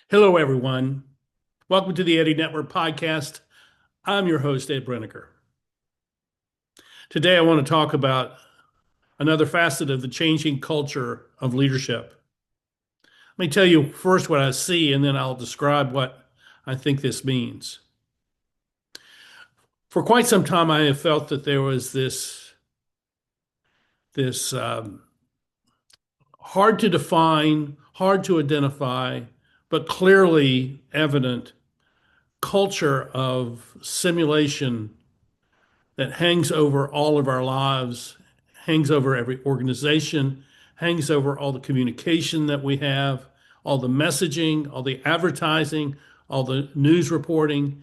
Hello, everyone. Welcome to the Eddy Network podcast. I'm your host, Ed Brenniker. Today, I want to talk about another facet of the changing culture of leadership. Let me tell you first what I see, and then I'll describe what I think this means. For quite some time, I have felt that there was this hard to define, hard to identify, but clearly evident culture of simulation that hangs over all of our lives, hangs over every organization, hangs over all the communication that we have, all the messaging, all the advertising, all the news reporting.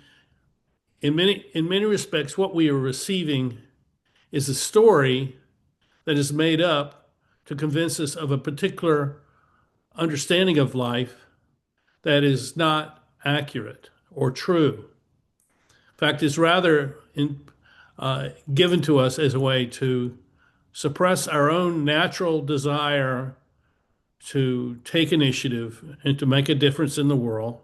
In many respects, what we are receiving is a story that is made up to convince us of a particular understanding of life that is not accurate or true. In fact, it's rather given to us as a way to suppress our own natural desire to take initiative and to make a difference in the world.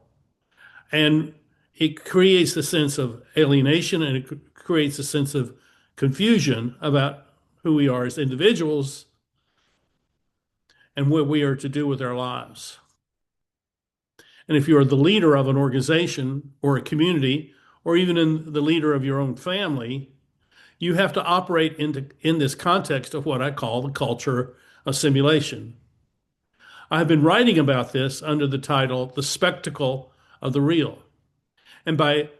And it creates a sense of alienation and it creates a sense of confusion about who we are as individuals and what we are to do with our lives. And if you're the leader of an organization or a community, or even the leader of your own family, you have to operate in this context of what I call the culture of simulation. I've been writing about this under the title "The Spectacle of the Real." And by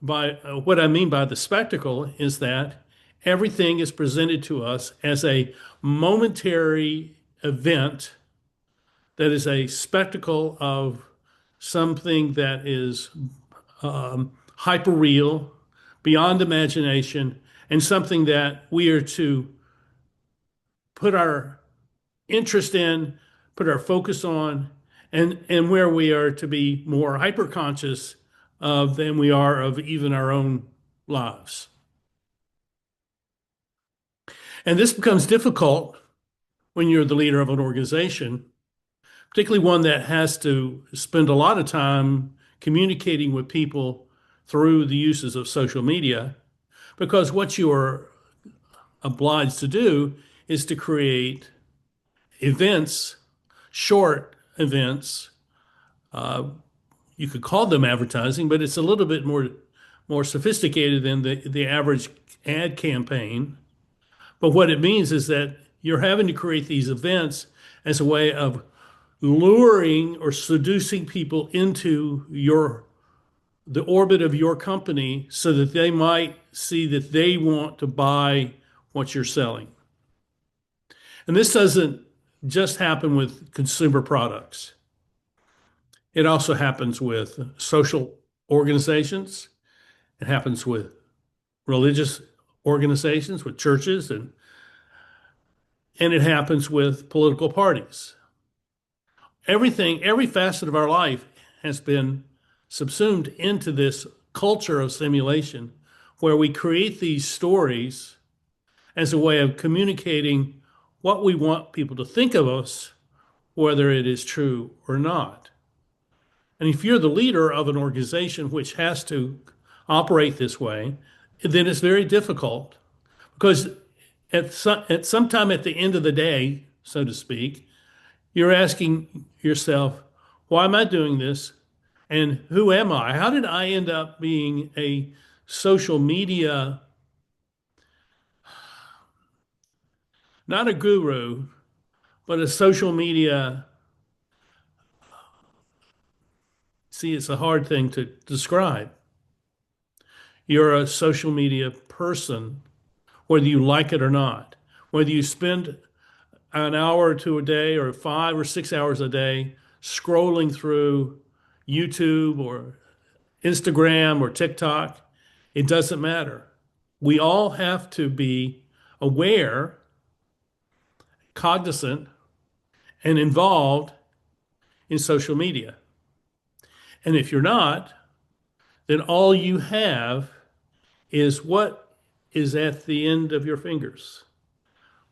what I mean by the spectacle is that everything is presented to us as a momentary event that is a spectacle of something that is hyper real, beyond imagination, and something that we are to put our interest in, put our focus on, and where we are to be more hyper conscious of than we are of even our own lives. And this becomes difficult when you're the leader of an organization, particularly one that has to spend a lot of time communicating with people through the uses of social media, because what you are obliged to do is to create events, short events. Uh, you could call them advertising, but it's a little bit more sophisticated than the average ad campaign. But what it means is that you're having to create these events as a way of luring or seducing people into the orbit of your company so that they might see that they want to buy what you're selling. And this doesn't just happen with consumer products. It also happens with social organizations. It happens with religious organizations, with churches, and it happens with political parties. Every facet of our life has been subsumed into this culture of simulation where we create these stories as a way of communicating what we want people to think of us, whether it is true or not. And if you're the leader of an organization which has to operate this way, then it's very difficult because at some time at the end of the day, so to speak, you're asking yourself, why am I doing this? And who am I? How did I end up being a social media, not a guru, but a social media? See, it's a hard thing to describe. You're a social media person, whether you like it or not, whether you spend an hour or two a day or 5 or 6 hours a day scrolling through YouTube or Instagram or TikTok, it doesn't matter. We all have to be aware, cognizant, and involved in social media. And if you're not, then all you have is what is at the end of your fingers,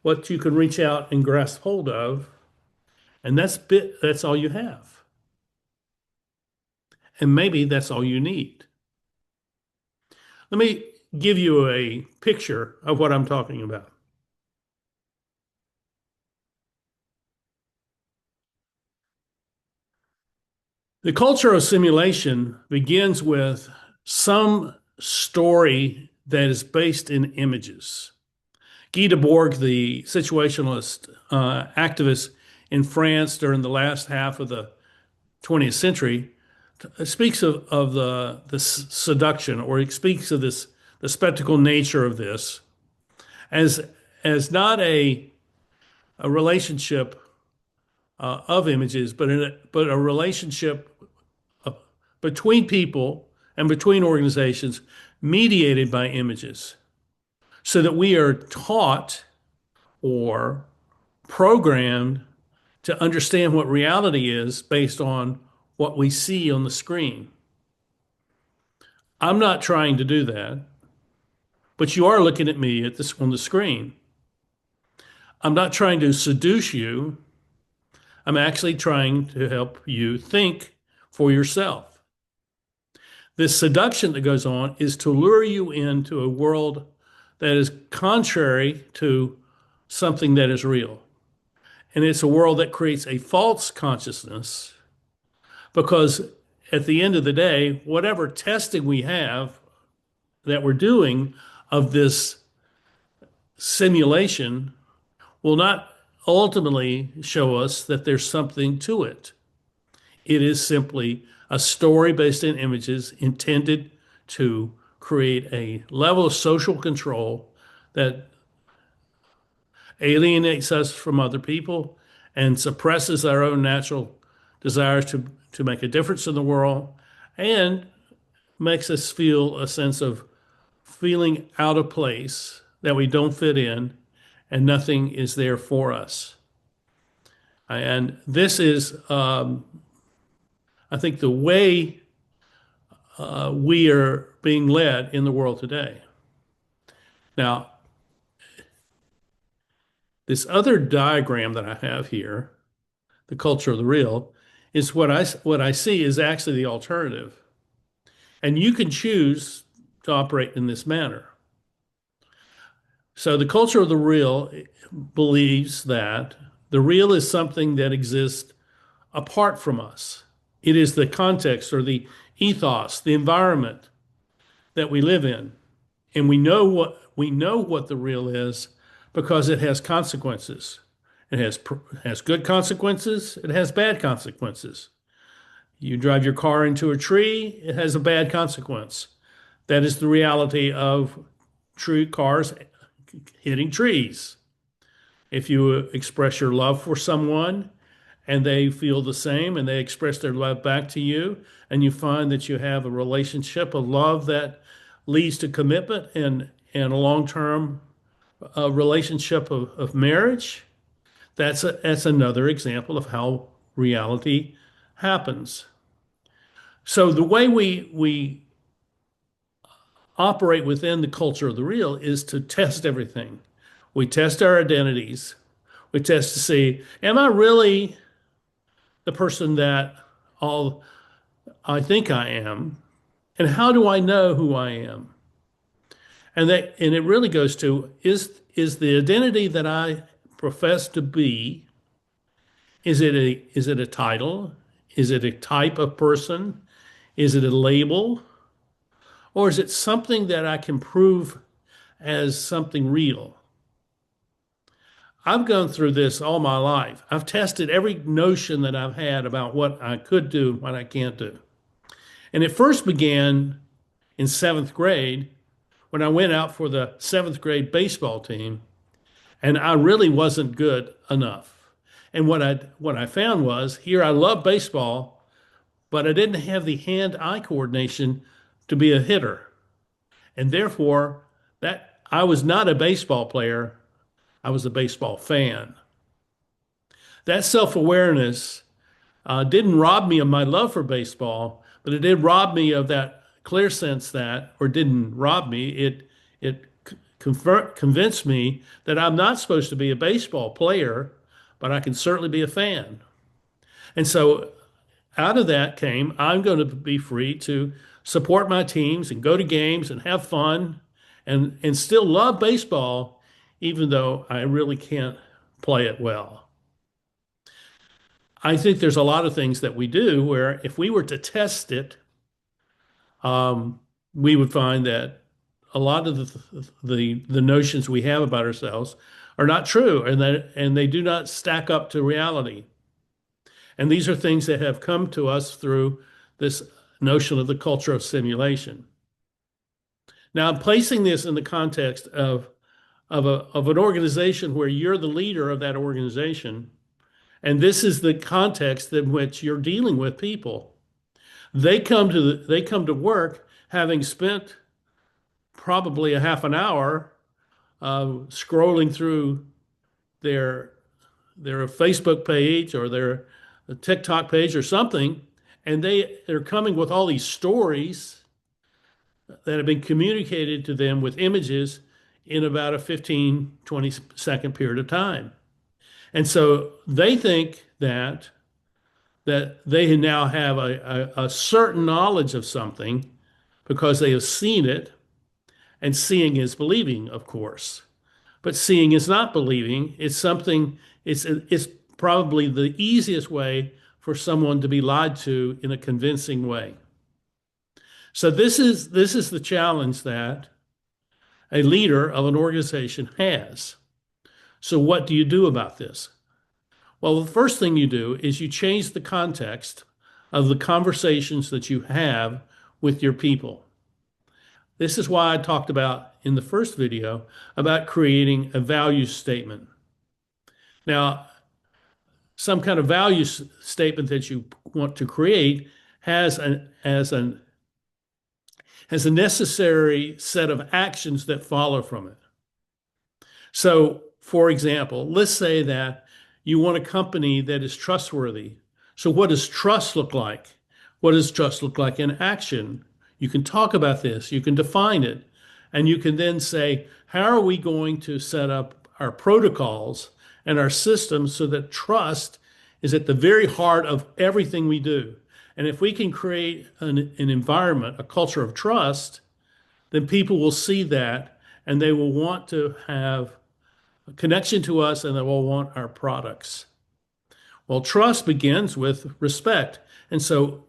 what you can reach out and grasp hold of, and that's all you have. And maybe that's all you need. Let me give you a picture of what I'm talking about. The culture of simulation begins with some story that is based in images. Guy Debord, the situationalist activist in France during the last half of the 20th century, speaks of the seduction, or he speaks of this the spectacle nature of this as not a relationship of images, but a relationship between people and between organizations mediated by images, so that we are taught or programmed to understand what reality is based on what we see on the screen. I'm not trying to do that, but you are looking at me at this on the screen. I'm not trying to seduce you. I'm actually trying to help you think for yourself. This seduction that goes on is to lure you into a world that is contrary to something that is real. And it's a world that creates a false consciousness because at the end of the day, whatever testing we have that we're doing of this simulation will not ultimately show us that there's something to it. It is simply a story based in images intended to create a level of social control that alienates us from other people and suppresses our own natural desires to make a difference in the world and makes us feel a sense of feeling out of place, that we don't fit in and nothing is there for us. And this is, I think, the way we are being led in the world today. Now, this other diagram that I have here, the culture of the real, is what I see is actually the alternative. And you can choose to operate in this manner. So the culture of the real believes that the real is something that exists apart from us. It is the context or the ethos, the environment that we live in. And we know what the real is because it has consequences. It has good consequences, it has bad consequences. You drive your car into a tree, it has a bad consequence. That is the reality of true cars hitting trees. If you express your love for someone and they feel the same and they express their love back to you, and you find that you have a relationship of love that leads to commitment and a long-term relationship of marriage, that's another example of how reality happens. So the way we operate within the culture of the real is to test everything. We test our identities. We test to see, am I really the person that all I think I am? And how do I know who I am? And it really goes to, is the identity that I profess to be, is it a title? Is it a type of person? Is it a label? Or is it something that I can prove as something real? I've gone through this all my life. I've tested every notion that I've had about what I could do and what I can't do. And it first began in seventh grade when I went out for the seventh grade baseball team, and I really wasn't good enough. And what I found was here I love baseball, but I didn't have the hand-eye coordination to be a hitter. And therefore, that I was not a baseball player, I was a baseball fan. That self-awareness didn't rob me of my love for baseball, but it did rob me of that clear sense that, or didn't rob me, it convinced me that I'm not supposed to be a baseball player, but I can certainly be a fan. And so out of that came, I'm going to be free to support my teams and go to games and have fun and still love baseball, even though I really can't play it well. I think there's a lot of things that we do where if we were to test it, um, we would find that a lot of the notions we have about ourselves are not true and they do not stack up to reality. And these are things that have come to us through this notion of the culture of simulation. Now, I'm placing this in the context of an organization where you're the leader of that organization. And this is the context in which you're dealing with people. They come to work having spent probably a half an hour scrolling through their their Facebook page or their TikTok page or something, and they're coming with all these stories that have been communicated to them with images in about a 15-20 second period of time. And so they think that they now have a certain knowledge of something because they have seen it, and seeing is believing, of course. But seeing is not believing. It's something, it's probably the easiest way for someone to be lied to in a convincing way. So this is the challenge that a leader of an organization has. So what do you do about this? Well, the first thing you do is you change the context of the conversations that you have with your people. This is why I talked about in the first video about creating a value statement. Now, some kind of value statement that you want to create has has a necessary set of actions that follow from it. So, for example, let's say that you want a company that is trustworthy. So, what does trust look like? What does trust look like in action? You can talk about this, you can define it, and you can then say, how are we going to set up our protocols and our systems so that trust is at the very heart of everything we do? And if we can create an environment, a culture of trust, then people will see that and they will want to have a connection to us and they will want our products. Well, trust begins with respect. And so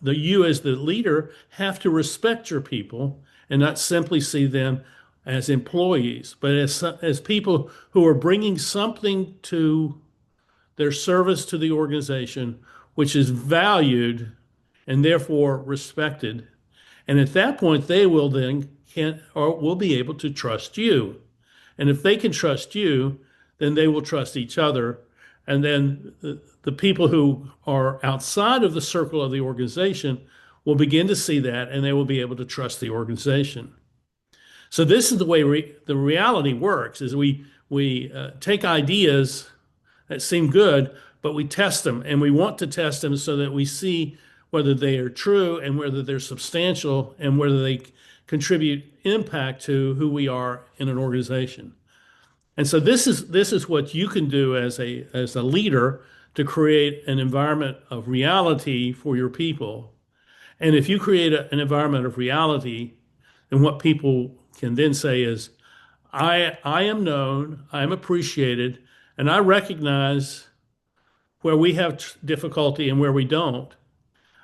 you as the leader have to respect your people and not simply see them as employees, but as people who are bringing something to their service to the organization, which is valued and therefore respected. And at that point, they will then can or will be able to trust you. And if they can trust you, then they will trust each other. And then the people who are outside of the circle of the organization will begin to see that and they will be able to trust the organization. So this is the way the reality works is we take ideas that seem good, but we test them and we want to test them so that we see whether they are true and whether they're substantial and whether they contribute impact to who we are in an organization. And so this is what you can do as a leader to create an environment of reality for your people. And if you create an environment of reality, then what people can then say is, I am known, I am appreciated, and I recognize where we have difficulty and where we don't.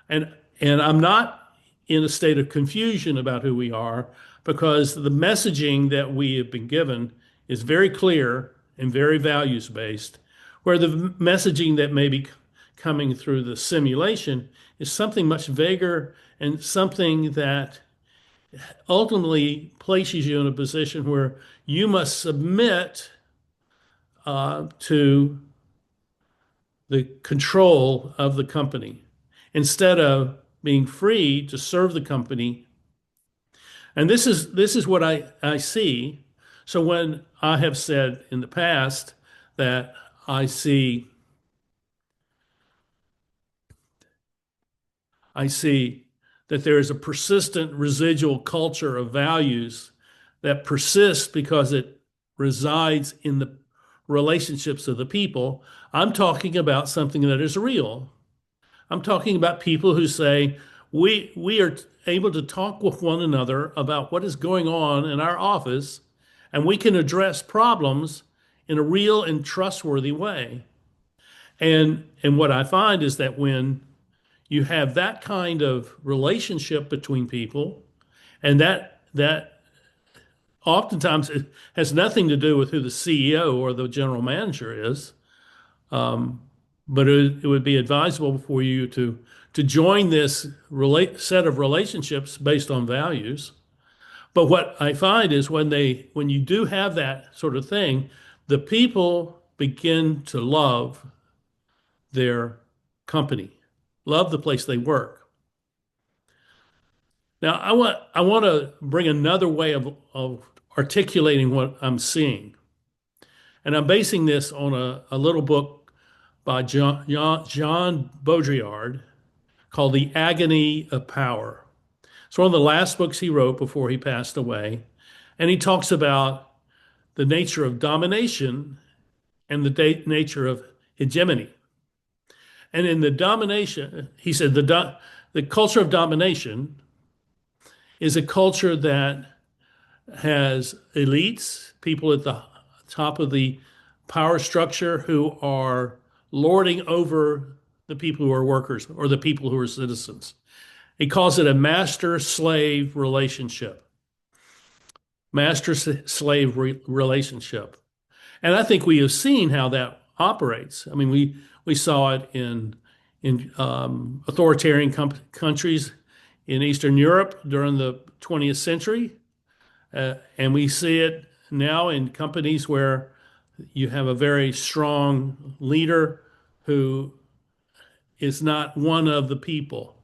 And and I'm not in a state of confusion about who we are because the messaging that we have been given is very clear and very values based, where the messaging that may be coming through the simulation is something much vaguer and something that ultimately places you in a position where you must submit to the control of the company instead of being free to serve the company. And this is what I see. So when I have said in the past that I see that there is a persistent residual culture of values that persists because it resides in the relationships of the people. I'm talking about something that is real. I'm talking about people who say, we are able to talk with one another about what is going on in our office, and we can address problems in a real and trustworthy way. And what I find is that when you have that kind of relationship between people, and that oftentimes it has nothing to do with who the CEO or the general manager is, but it would be advisable for you to join this set of relationships based on values. But what I find is when you do have that sort of thing, the people begin to love their company, love the place they work. Now, I want to bring another way of articulating what I'm seeing. And I'm basing this on a little book by John Baudrillard called The Agony of Power. It's one of the last books he wrote before he passed away. And he talks about the nature of domination and the nature of hegemony. And in the domination, he said the culture of domination is a culture that has elites, people at the top of the power structure who are lording over the people who are workers or the people who are citizens. He calls it a master slave relationship. Master slave relationship. And I think we have seen how that operates. I mean, we saw it in authoritarian countries in Eastern Europe during the 20th century. And we see it now in companies where you have a very strong leader who is not one of the people,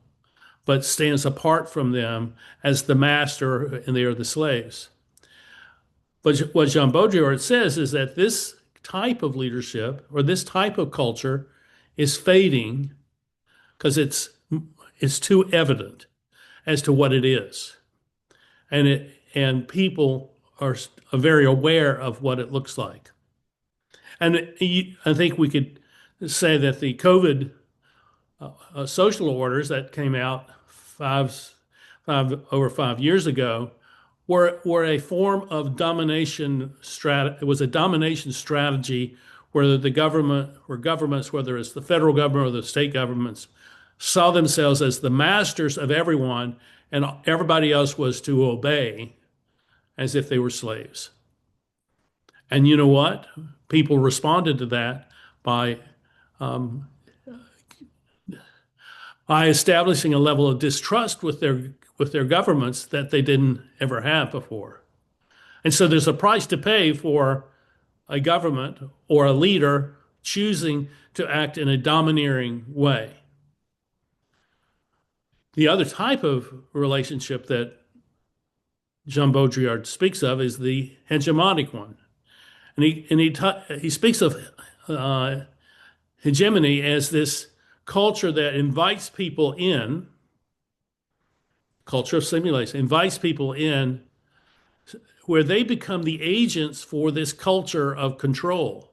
but stands apart from them as the master and they are the slaves. But what Jean Baudrillard says is that this type of leadership or this type of culture is fading because it's too evident as to what it is. And people are very aware of what it looks like. And I think we could say that the COVID social orders that came out over 5 years ago were a form of domination It was a domination strategy where governments, whether it's the federal government or the state governments, saw themselves as the masters of everyone, and everybody else was to obey as if they were slaves. And you know what? People responded to that by um, by establishing a level of distrust with their governments that they didn't ever have before. And so there's a price to pay for a government or a leader choosing to act in a domineering way. The other type of relationship that Jean Baudrillard speaks of is the hegemonic one. He speaks of uh, hegemony as this culture that invites people in, culture of simulation, invites people in where they become the agents for this culture of control.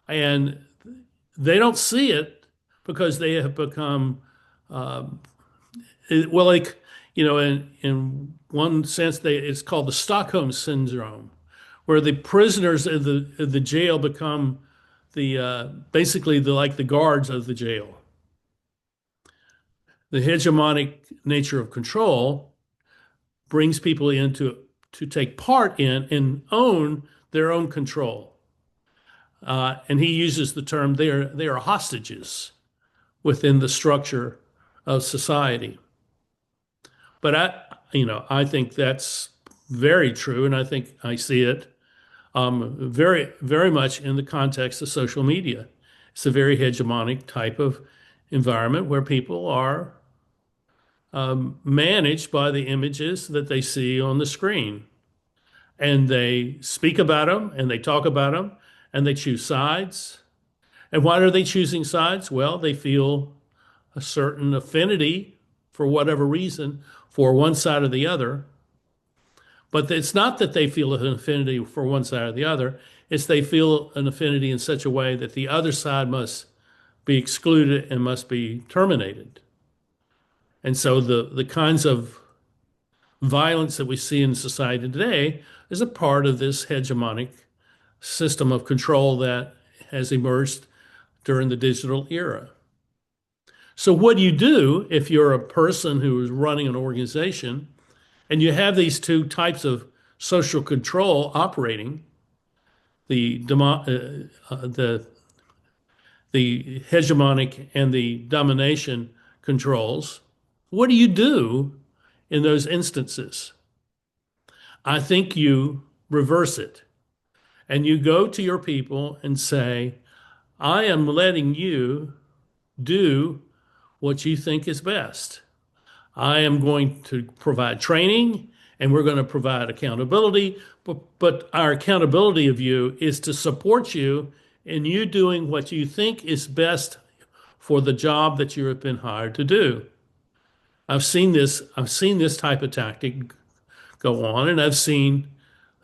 And they don't see it because they have become, um, well, like, in one sense, it's called the Stockholm syndrome, where the prisoners of the jail become basically like the guards of the jail. The hegemonic nature of control brings people in to take part in and own their own control. And he uses the term they are hostages within the structure of society. But I think that's very true, and I think I see it very, very much in the context of social media. It's a very hegemonic type of environment where people are managed by the images that they see on the screen. And they speak about them and they talk about them and they choose sides. And why are they choosing sides? Well, they feel a certain affinity for whatever reason for one side or the other. But it's not that they feel an affinity for one side or the other. It's they feel an affinity in such a way that the other side must be excluded and must be terminated. And so the kinds of violence that we see in society today is a part of this hegemonic system of control that has emerged during the digital era. So, what do you do if you're a person who is running an organization and you have these two types of social control operating, the the hegemonic and the domination controls? What do you do in those instances? I think you reverse it and you go to your people and say, I am letting you do what you think is best. I am going to provide training and we're going to provide accountability, but our accountability of you is to support you in you doing what you think is best for the job that you have been hired to do. I've seen this type of tactic go on, and I've seen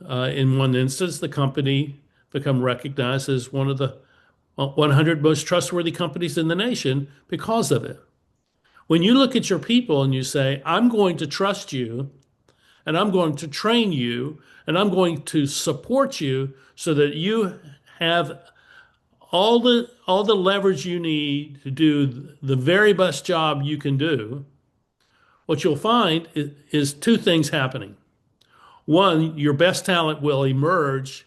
in one instance the company become recognized as one of the 100 most trustworthy companies in the nation because of it. When you look at your people and you say, I'm going to trust you and I'm going to train you and I'm going to support you so that you have all the leverage you need to do the very best job you can do, what you'll find is two things happening. One, your best talent will emerge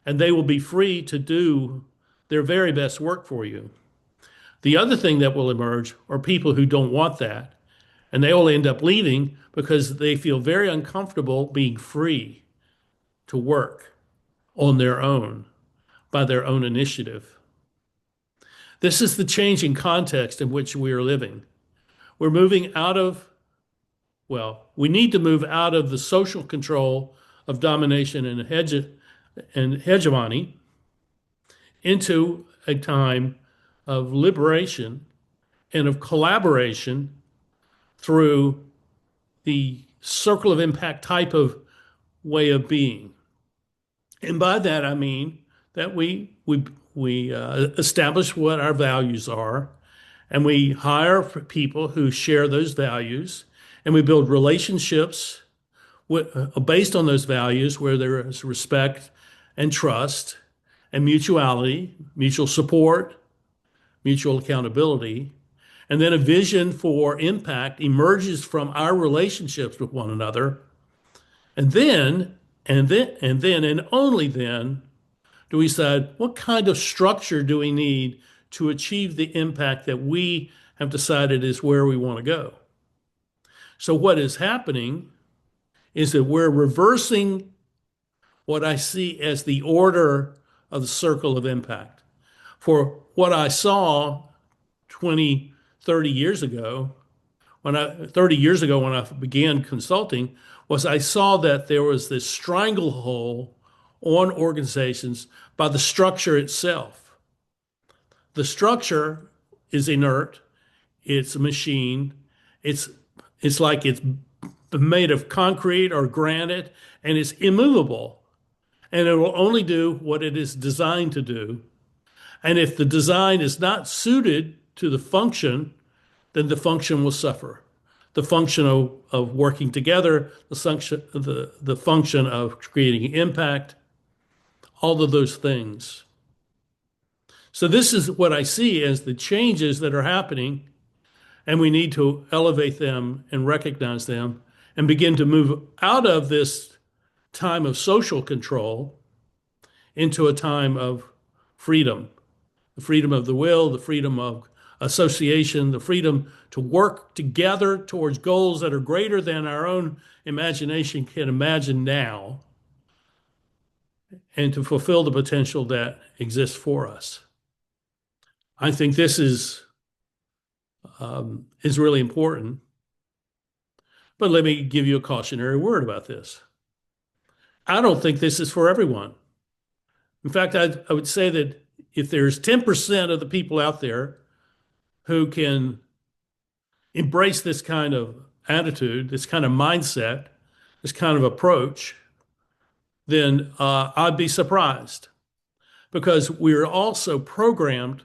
and they will be free to do their very best work for you. The other thing that will emerge are people who don't want that, and they will end up leaving because they feel very uncomfortable being free to work on their own by their own initiative. This is the changing context in which we are living. We're moving out of, well, we need to move out of the social control of domination and hegemony into a time of liberation and of collaboration through the circle of impact type of way of being. And by that, I mean that we establish what our values are, and we hire people who share those values, and we build relationships based on those values where there is respect and trust and mutuality, mutual support, mutual accountability. And then a vision for impact emerges from our relationships with one another. And and only then do we decide what kind of structure do we need to achieve the impact that we have decided is where we want to go. So what is happening is that we're reversing what I see as the order of the circle of impact. For what I saw 20, 30 years ago, 30 years ago when I began consulting, was I saw that there was this stranglehold on organizations by the structure itself. The structure is inert, it's a machine, it's it's like it's made of concrete or granite and it's immovable and it will only do what it is designed to do. And if the design is not suited to the function, then the function will suffer. The function of working together, the function of creating impact, all of those things. So this is what I see as the changes that are happening, and we need to elevate them and recognize them and begin to move out of this time of social control into a time of freedom, the freedom of the will, the freedom of association, the freedom to work together towards goals that are greater than our own imagination can imagine now, and to fulfill the potential that exists for us. I think this is really important. But let me give you a cautionary word about this. I don't think this is for everyone. In fact, I would say that if there's 10% of the people out there who can embrace this kind of attitude, this kind of mindset, this kind of approach, then I'd be surprised because we're also programmed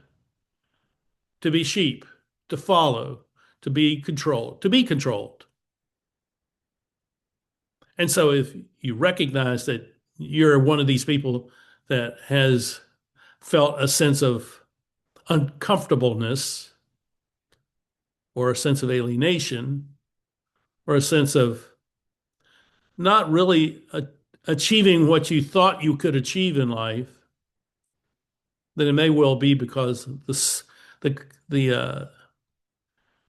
to be sheep, to follow, to be controlled, to be controlled. And so if you recognize that you're one of these people that has felt a sense of uncomfortableness or a sense of alienation or a sense of not really achieving what you thought you could achieve in life, then it may well be because the the uh,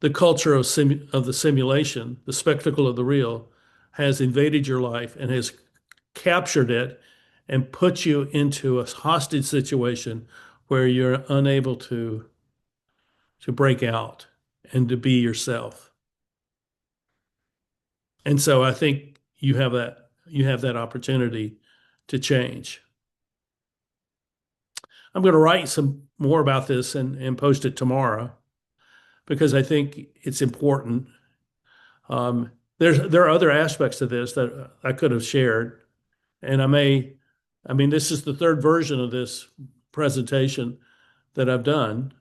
the culture of the simulation, the spectacle of the real, has invaded your life and has captured it and put you into a hostage situation where you're unable to break out and to be yourself. And so I think you have that opportunity to change. I'm going to write some more about this and post it tomorrow because I think it's important. There are other aspects to this that I could have shared, and I mean, this is the third version of this presentation that I've done,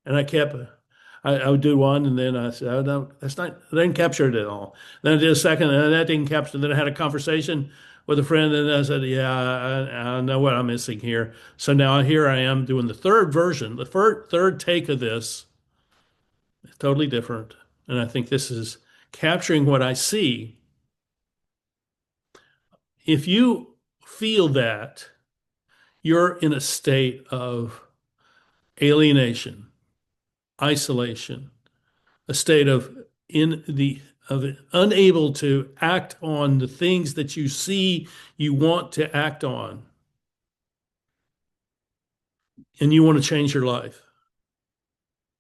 and I would do one, and then I said, oh, no, that's not, I didn't capture it at all. Then I did a second, and that didn't capture. Then I had a conversation with a friend, and I said, yeah, I know what I'm missing here. So now here I am doing the third version, the third take of this. It's totally different, and I think this is capturing what I see. If you feel that you're in a state of alienation, isolation, a state of in the of unable to act on the things that you see you want to act on, and you want to change your life.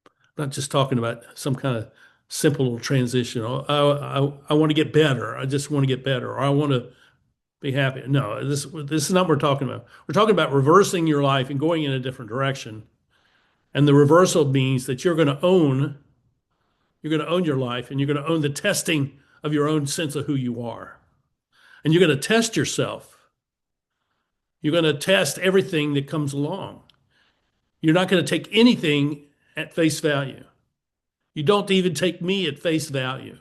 I'm not just talking about some kind of simple little transition. Oh, I want to get better. I just want to get better, or I want to be happy. No, this is not what we're talking about. We're talking about reversing your life and going in a different direction. And the reversal means that you're going to own your life and you're going to own the testing of your own sense of who you are. And you're going to test yourself. You're going to test everything that comes along. You're not going to take anything at face value. You don't even take me at face value.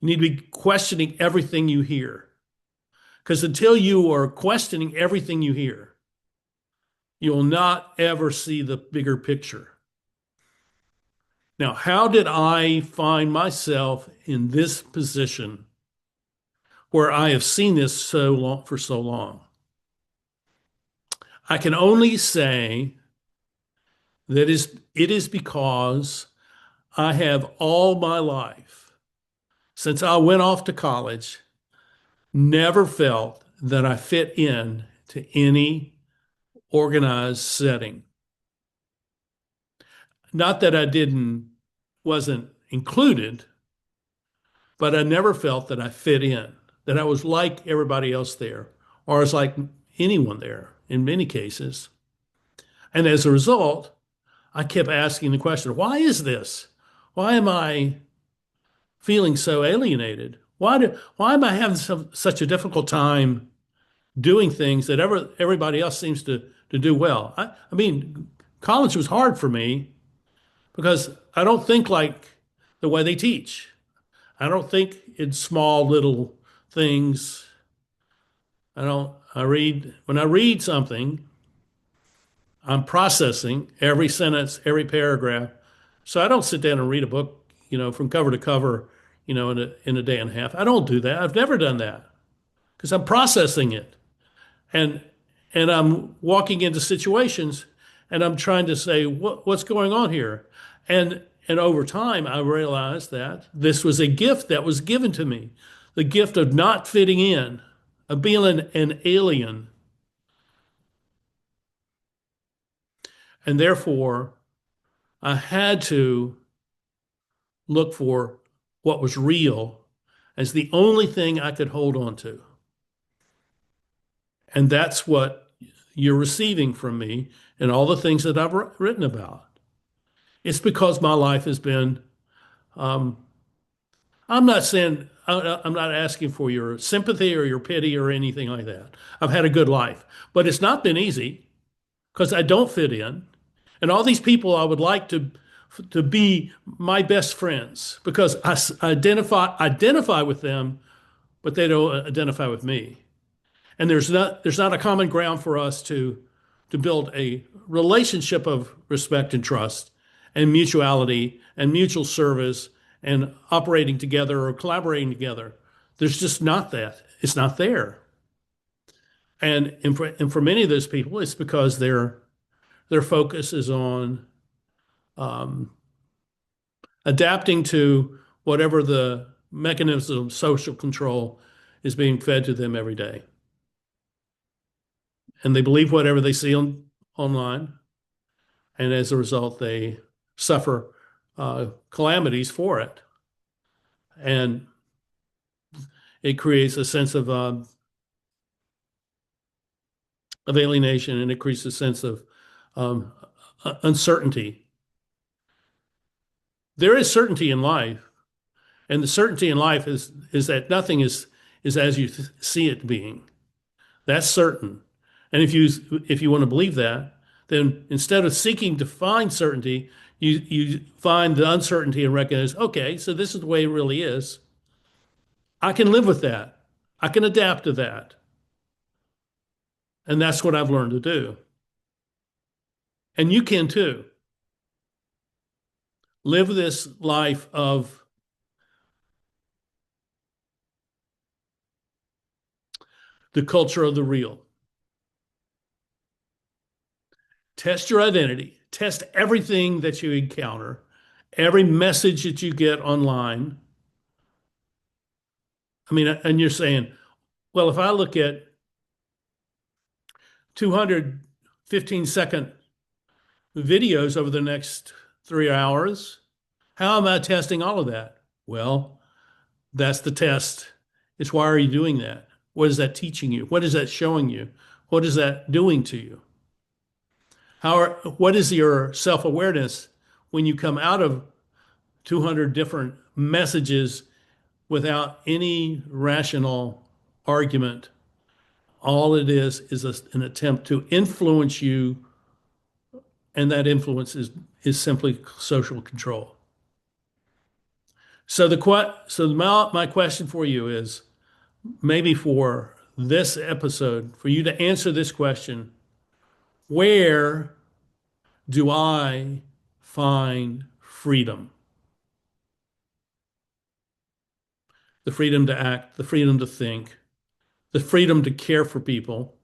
You need to be questioning everything you hear. Because until you are questioning everything you hear, you'll not ever see the bigger picture. Now, how did I find myself in this position where I have seen this so long for so long? I can only say that it is because I have all my life, since I went off to college, never felt that I fit in to any organized setting. Not that wasn't included, but I never felt that I fit in, that I was like everybody else there, or as like anyone there in many cases. And as a result, I kept asking the question, why is this? Why am I feeling so alienated? Why am I having such a difficult time doing things that everybody else seems to do well? I mean, college was hard for me because I don't think like the way they teach. I don't think in small little things. When I read something, I'm processing every sentence, every paragraph. So I don't sit down and read a book, from cover to cover, in a day and a half. I don't do that. I've never done that because I'm processing it. And and I'm walking into situations and I'm trying to say what's going on here. And over time I realized that this was a gift that was given to me. The gift of not fitting in, of being an alien. And therefore I had to look for what was real as the only thing I could hold on to. And that's what you're receiving from me and all the things that I've written about. It's because my life has been, um, I'm not saying, I'm not asking for your sympathy or your pity or anything like that. I've had a good life, but it's not been easy because I don't fit in. And all these people I would like to be my best friends because I identify with them, but they don't identify with me. And there's not a common ground for us to build a relationship of respect and trust and mutuality and mutual service and operating together or collaborating together. There's just not that. It's not there. And for many of those people, it's because their focus is on um, adapting to whatever the mechanism of social control is being fed to them every day. And they believe whatever they see online. And as a result, they suffer calamities for it. And it creates a sense of alienation, and it creates a sense of um, uncertainty. There is certainty in life, and the certainty in life is that nothing is as you see it being. That's certain. And if you want to believe that, then instead of seeking to find certainty, you find the uncertainty and recognize, okay, so this is the way it really is. I can live with that. I can adapt to that. And that's what I've learned to do. And you can too. Live this life of the culture of the real. Test your identity. Test everything that you encounter, every message that you get online. I mean, and you're saying, well, if I look at 215-second videos over the next 3 hours, how am I testing all of that? Well, that's the test. It's why are you doing that? What is that teaching you? What is that showing you? What is that doing to you? What is your self-awareness when you come out of 200 different messages without any rational argument? All it is an attempt to influence you, and that influence is simply social control. So my question for you is maybe for this episode, for you to answer this question, where do I find freedom? The freedom to act, the freedom to think, the freedom to care for people.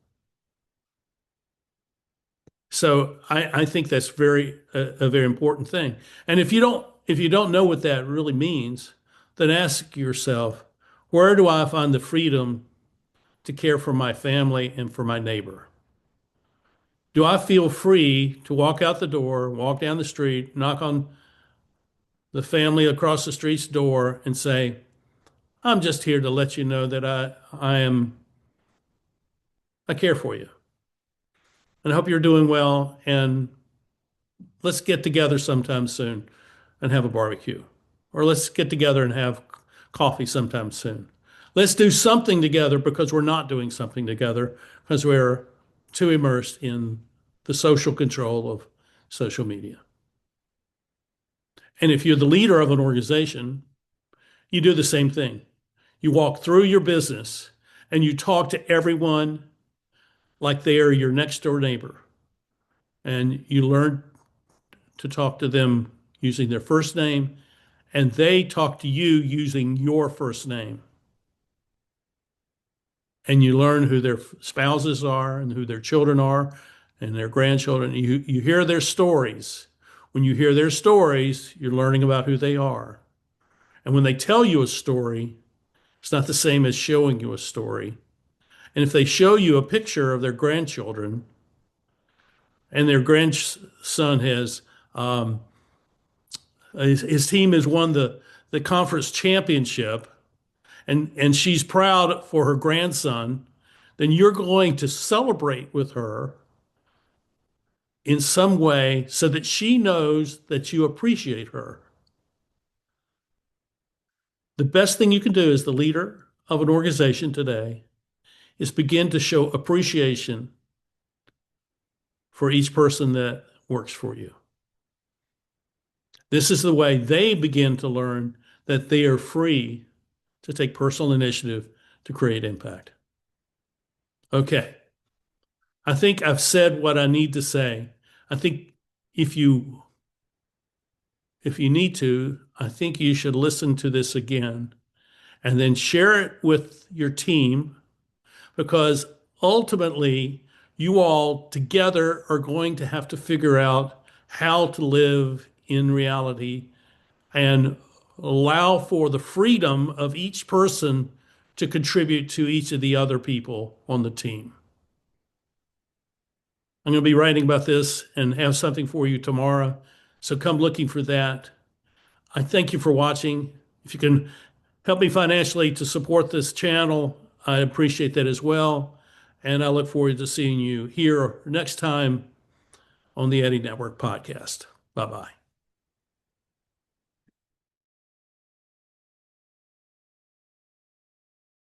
So I think that's a very important thing. And if you don't know what that really means, then ask yourself, where do I find the freedom to care for my family and for my neighbor? Do I feel free to walk out the door, walk down the street, knock on the family across the street's door and say, I'm just here to let you know that I care for you and I hope you're doing well, and let's get together sometime soon and have a barbecue, or let's get together and have coffee sometime soon. Let's do something together because we're not doing something together because we're too immersed in the social control of social media. And if you're the leader of an organization, you do the same thing. You walk through your business and you talk to everyone like they are your next door neighbor. And you learn to talk to them using their first name, and they talk to you using your first name. And you learn who their spouses are and who their children are and their grandchildren. You hear their stories. When you hear their stories, you're learning about who they are. And when they tell you a story, it's not the same as showing you a story. And if they show you a picture of their grandchildren and their grandson has, his team has won the conference championship, and she's proud for her grandson, then you're going to celebrate with her in some way so that she knows that you appreciate her. The best thing you can do as the leader of an organization today is begin to show appreciation for each person that works for you. This is the way they begin to learn that they are free to take personal initiative to create impact. Okay. I think I've said what I need to say. I think if you need to, I think you should listen to this again and then share it with your team, because ultimately you all together are going to have to figure out how to live in reality and allow for the freedom of each person to contribute to each of the other people on the team. I'm going to be writing about this and have something for you tomorrow. So come looking for that. I thank you for watching. If you can help me financially to support this channel, I appreciate that as well. And I look forward to seeing you here next time on the Eddy Network podcast. Bye bye.